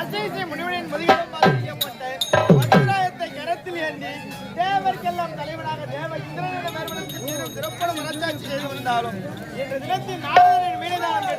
அசைசை முனிவனின் முதுகிடம் செய்யப்பட்டு மதுராயத்தை கரத்தில் ஏந்தி தேவர்க்கெல்லாம் தலைவனாக தேவ இந்திரனிடம் ஏற்படுத்தி சிறப்பான மனச்சாட்சி செய்து வந்தாலும் இன்று தினத்தில் நாரதரின் வீடுதான்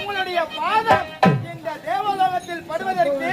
உங்களுடைய பாதம் இந்த தேவலோகத்தில் படுவதற்கு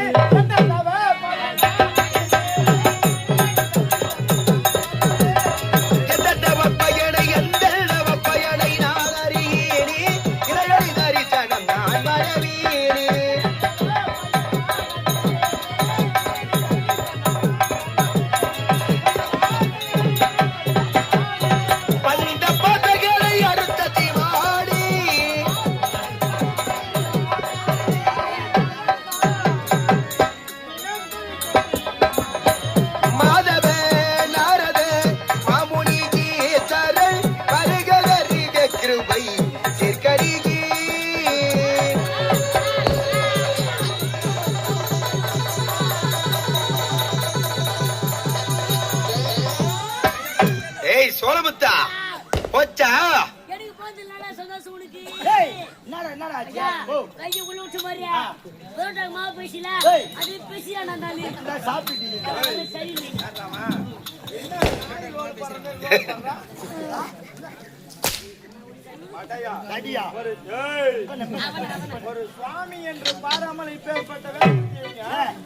ஒரு சுவாமி என்று பாராமல் இப்பேற்பட்ட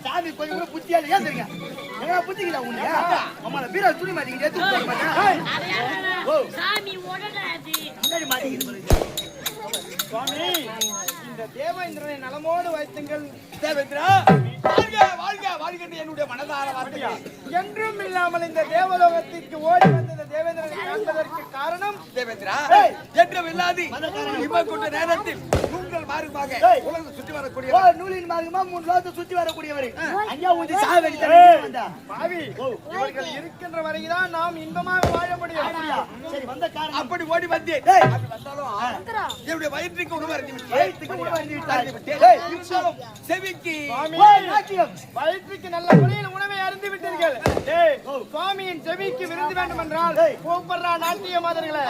சாமி கொஞ்சம் கூட புத்தியால ஏன் தெரியுங்க புத்திக்கிட்டா உன்னை வீர துணி மாட்டிக்கிட்டு சுவாமி இந்த தேவேந்திரனை நலமோடு வைத்துங்கள். தேவேந்திரா வாழ்க வாழ்க என்று என்னுடைய மனதார வார்த்தையா என்றும் இல்லாமல் இந்த தேவலோகத்திற்கு ஓடி வந்த தேவேந்திரனை காண்பதற்கு காரணம் தேவேந்திரா என்றும் இல்லாது இம்மக்குண்ட நேரத்தில் நூல்கள் மார்க்கமாக உலகம் சுற்றி வரக்கூடிய நூலின் மார்க்கமா 3 லோகத்தை சுற்றி வரக்கூடியவர் ஐயா ஊதி சாவடித்த பாவி இவர்கள் இருக்கின்ற வரைதான் நாம் இன்பமாக வாழ முடியும். சரி வந்த காரணம் அப்படி ஓடி வந்து அப்படி வந்தாலும் என்னுடைய வயிற்றுக்கு உணவு செவிக்கு வயிற்றுக்கு நல்ல முறையில் உணவை அருந்து விட்டீர்கள். சுவாமியின் செவிக்கு விருந்து வேண்டும் என்றால் கூப்பிடுறா நாட்டிய மாதர்களே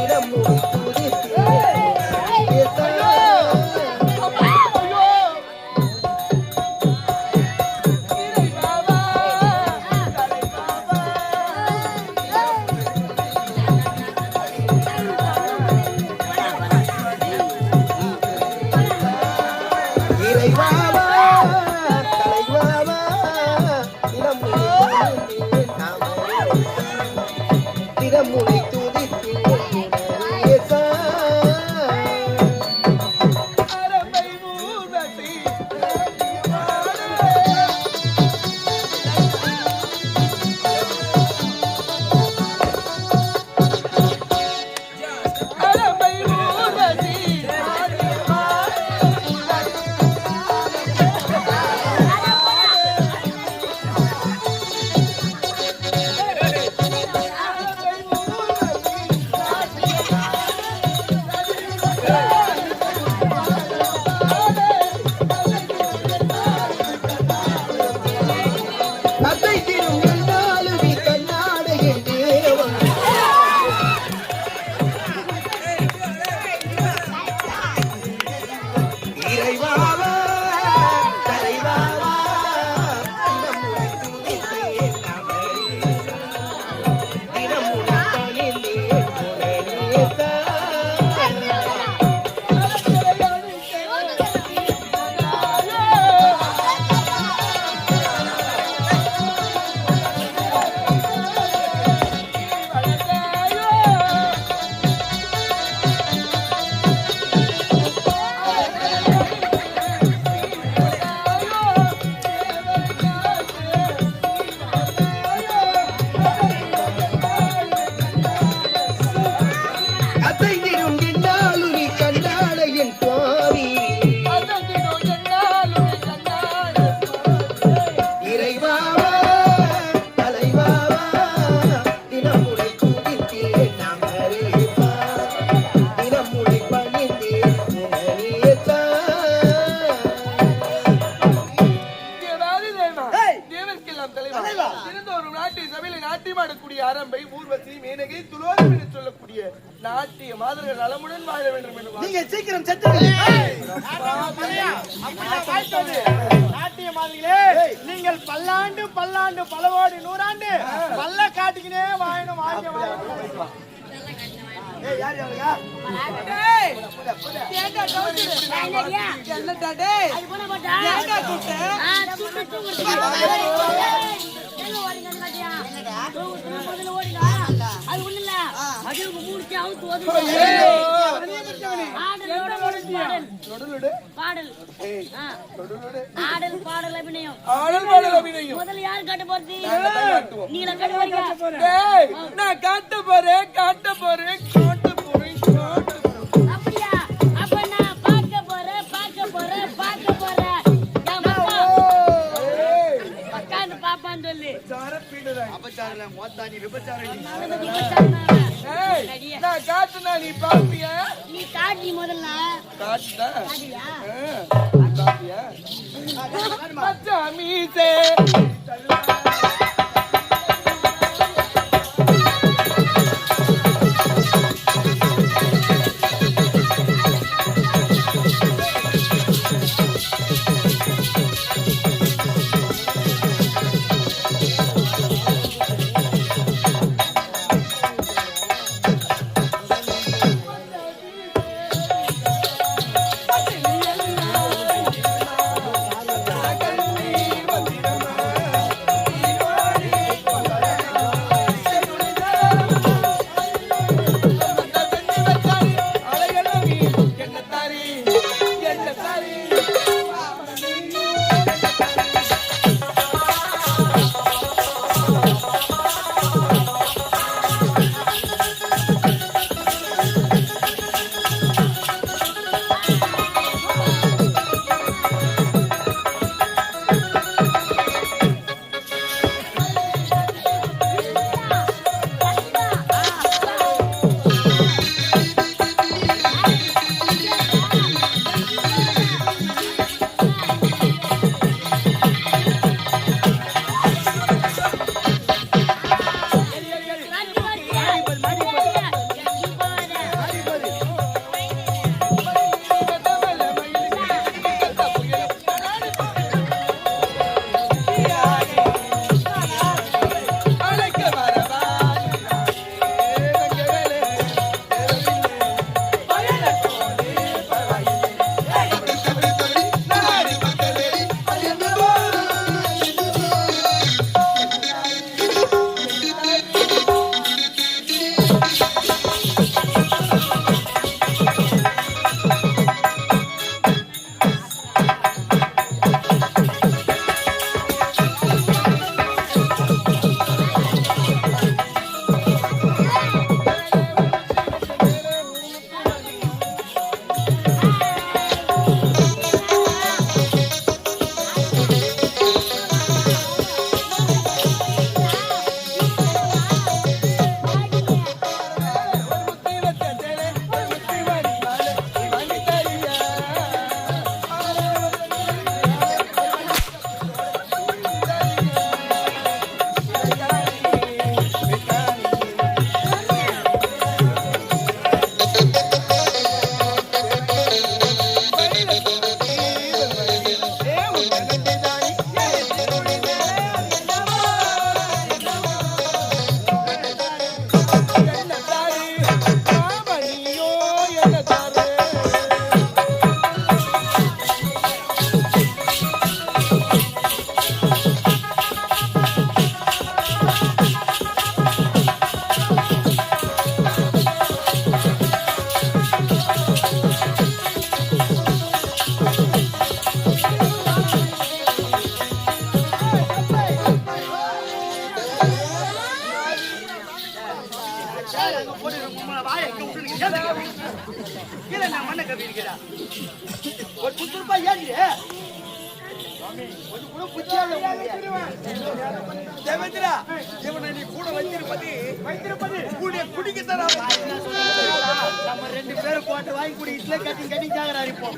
இளமுடி அனைவருக்கெல்லாம் தலைவா இருந்த ஒரு நாட்டிய சபையில நாட்டியம் ஆடக்கூடிய அரம்பை ஊர்வசி மேனகை துலோகம் என்று சொல்லக்கூடிய நாட்டிய மாதர்கள் நலமுடன் வாழ வேண்டும் என்று நீங்க சீக்கிரம் செத்து நாட்டிய மாதிரிகளே நீங்கள் பல்லாண்டு பல்லாண்டு பலவோடு நூறாண்டு பல்ல காட்டிக்கினே வாழணும் வாங்க முதல்ல யாரு காட்ட போறது? நீங்க காட்ட போறேன் காட்ட போறேன் காட்ட போறேன் அப்படியா? அப்ப நான் பார்க்க போறேன் பார்க்க போறேன் பார்க்க போறேன். உட்காந்து பாப்பான்னு சொல்லு. நான் காட்டுனா நீ பாப்பியா? நீ காட்டி முதல்ல காட்டுதா காட்டியா? பாப்பியா? மச்சான் மீசே ஒரு புத்துப்பா ஏறி தேவேந்திரா இவனை நீ கூட வைத்திருப்பது குடிக்கத்தான் நம்ம ரெண்டு பேரும் போட்டு வாங்கி குடி இட்லி கட்டி கட்டி ஜாகரா இப்போ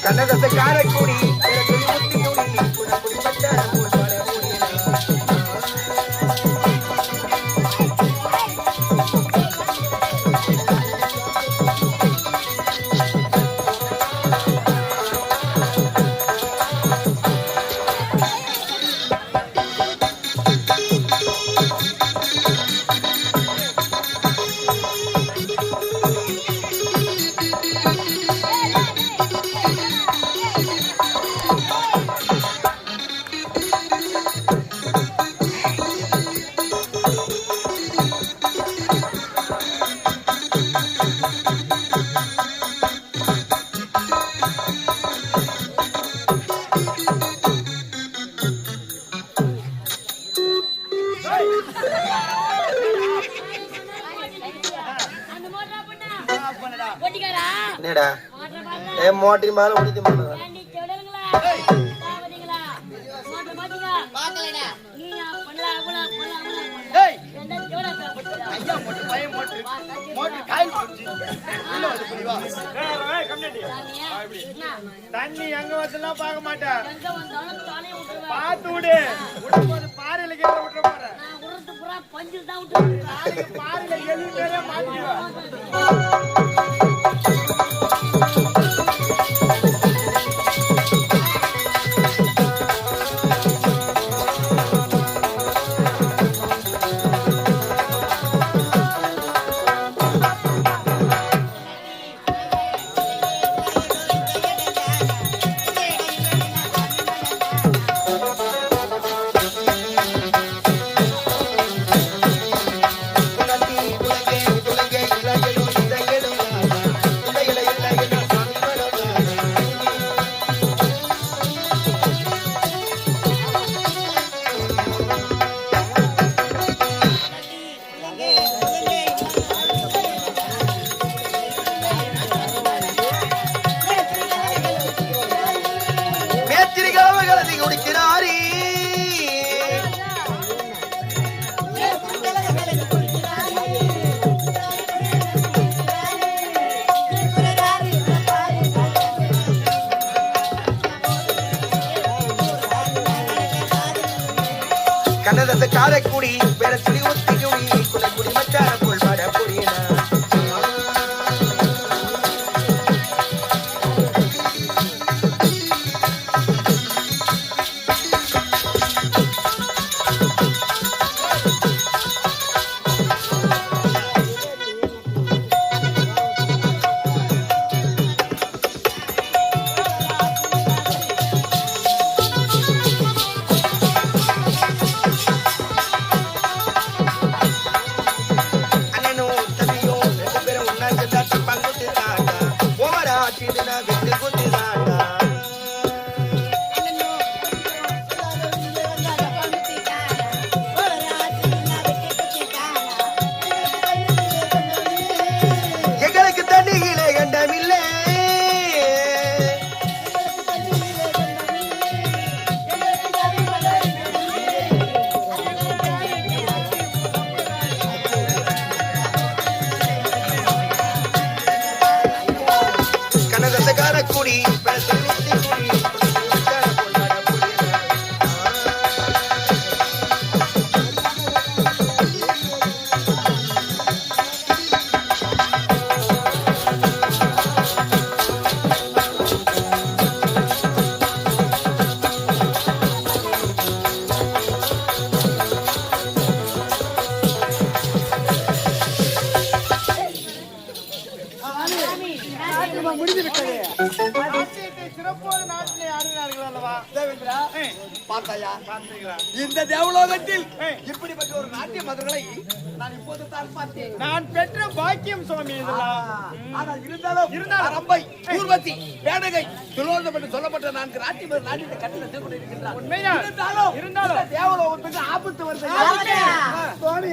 கண்ணகத்தை காரைக்குடி முத்தி குடி குணக்குடி பட்டார போல் பாட அந்த மோட்டரா பண்ணா ஓட்டிக்காரா என்னடா மோட்டரி மேல ஓடிட்டு மாட்டா ஏண்டி செவடங்களா சாவதிங்களா மோட்டர் மாட்டிங்க பாக்கலடா நீயா பண்ணலாம் டேய் என்ன செவடா போடுறா ஐயா மோட்டர் பையன் மோட்டர் காயில் போச்சு உள்ள வந்து புரிவா தண்ணி எங்க வச்சலாம் பார்க்க மாட்டேன் எங்க வந்தாலும் தானே விட்டுருவேன் பார்த்து விடு விடும்போது பாறையில கீழ விட்டுற போறேன் நான் உருட்டு புறா பஞ்சில் தான் விட்டுருவேன் பாறையில எலி பேரே மாட்டிடுவேன் கண்ணகத்தை காரைக்குடி வேற சிறி ஒத்தி குடி குணக்குடி மச்சார போல் பாட புரியனா எங்களுக்கு தண்ணியிலே கண்டமில்லை கனகத்தை காரக்குடி முடிந்து விட்டது சிறப்பான நாட்டிலே ஆடினார்கள் அல்லவா தேவேந்திரா பார்த்தாயா? பார்த்தீங்களா? இந்த தேவலோகத்தில் இப்படிப்பட்ட ஒரு நாட்டிய மதர்களை நான் இப்போது தான் பார்த்தேன். நான் பெற்ற பாக்கியம் சுவாமி இதெல்லாம். ஆனால் இருந்தாலும் அரம்பை, ஊர்வசி, பேடகை, துலோதம் என்று சொல்லப்பட்ட 4 நாட்டிய நாட்டிய கட்டிடத்தை கொண்டிருக்கின்றார். உண்மைதான். இருந்தாலும் இந்த தேவலோகத்துக்கு ஆபத்து வருது. சுவாமி,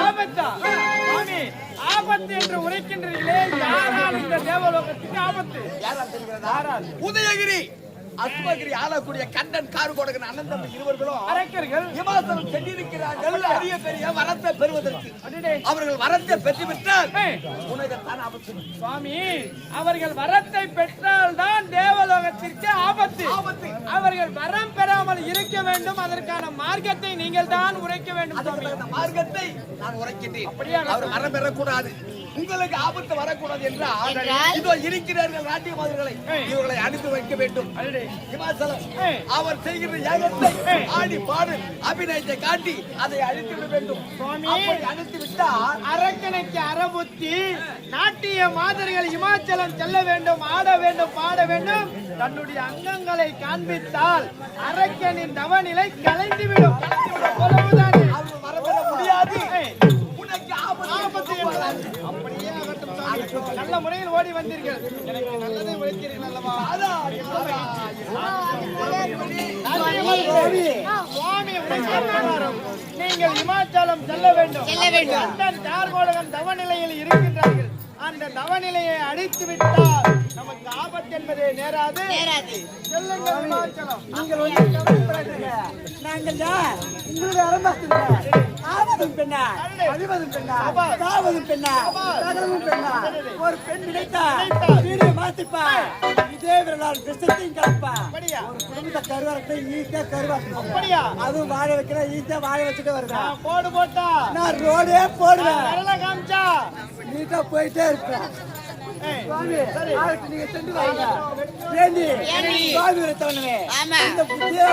ஆபத்தா சுவாமி, ஆபத்து என்று உரைக்கின்றீர்களே, யாரால் இந்த தேவலோகத்துக்கு ஆபத்து? யாரால் தெரிகிறதா? உதயகிரி, அஸ்மகிரி ஆளக்கூடிய கண்ணன், கார்கோடகன் அனந்தம் இருவர்களும் அரக்கர்கள் இமாசலம் சென்றிருக்கிறார்கள் பெரிய பெரிய வரத்தை பெறுவதற்கு. அடடே. அவர்கள் வரத்தை பெற்றுவிட்டால் உனக்குத்தான் ஆபத்து. சுவாமி, அவர்கள் வரத்தை பெற்றால் தான் தேவலோகத்திற்கு ஆபத்து. அவர்கள் வரம் பெறாமல் இருக்க வேண்டும். அதற்கான மார்க்கத்தை நீங்கள் தான் உரைக்க வேண்டும் சுவாமி. அந்த மார்க்கத்தை நான் உரைக்கின்றேன். அப்படியா? அவர் வரம் பெறக்கூடாது, உங்களுக்கு ஆபத்து வரக்கூடாது என்றால் இதோ இருக்கிறார்கள் நாட்டிய மாதிரிகளை இவர்களை அனுப்பி வைக்க வேண்டும். இமாசலம் அவர் செய்கிற யாகத்தை ஆடி பாடு அபிநயத்தை காட்டி அதை அழித்து விட வேண்டும். அப்படி அழித்து விட்டால் அரக்கனைக்கு அறபுத்தி, நாட்டிய மாதர்கள் இமாச்சலம் செல்ல வேண்டும், ஆட வேண்டும், பாட வேண்டும். தன்னுடைய அங்கங்களை காண்பித்தால் அரக்கனின் தவநிலை கலைந்துவிடும். அவ்வளவுதானே. அவர் வரப்பெற முடியாது. உனக்கு ஆபத்து என்பதால் அப்படியே ஆகட்டும் சுவாமி. நல்ல முறையில் ஓடி வந்தீர்கள், எனக்கு நல்லதை உழைத்தீர்கள் அல்லவா? சுவாமி, நீங்கள் இமாச்சலம் செல்ல வேண்டும். கண்ணன், கார்கோடகன் தவநிலையில் இருக்கின்றார்கள். அந்த தவநிலையை அடித்து விட்டால் நமக்கு ஆபத்து என்பதே நேராது. செல்லுங்கள் இமாச்சலம். நீங்கள் வந்து கவலைப்படாதீங்க. நாங்கள் தான் உங்களுடைய அரம்பாஸ்திருக்க. ஆவதும் பெண்ணா, அழிவதும் பெண்ணா, சாவதும் பெண்ணா, சகலமும் பெண்ணா. ஒரு பெண் நினைத்தா வீடியோ மாத்திப்பா, இதே விரலால் விஷத்தையும் கலப்பா. ஒரு குடும்பத்தை கருவாரத்தை ஈஸியா கருவாக்கணும். அப்படியா? அதுவும் வாழ வைக்கிற ஈஸியா வாழ வச்சுட்டு வருதா? போடு போட்டா நான் ரோடே போடுவேன். விரல காமிச்சா நீட்டா போயிட்டே இருப்பேன். சுவாமி, நாளைக்கு நீங்க சென்று வாங்க. ஏண்டி சுவாமி விரத்தவனே, இந்த புத்தியே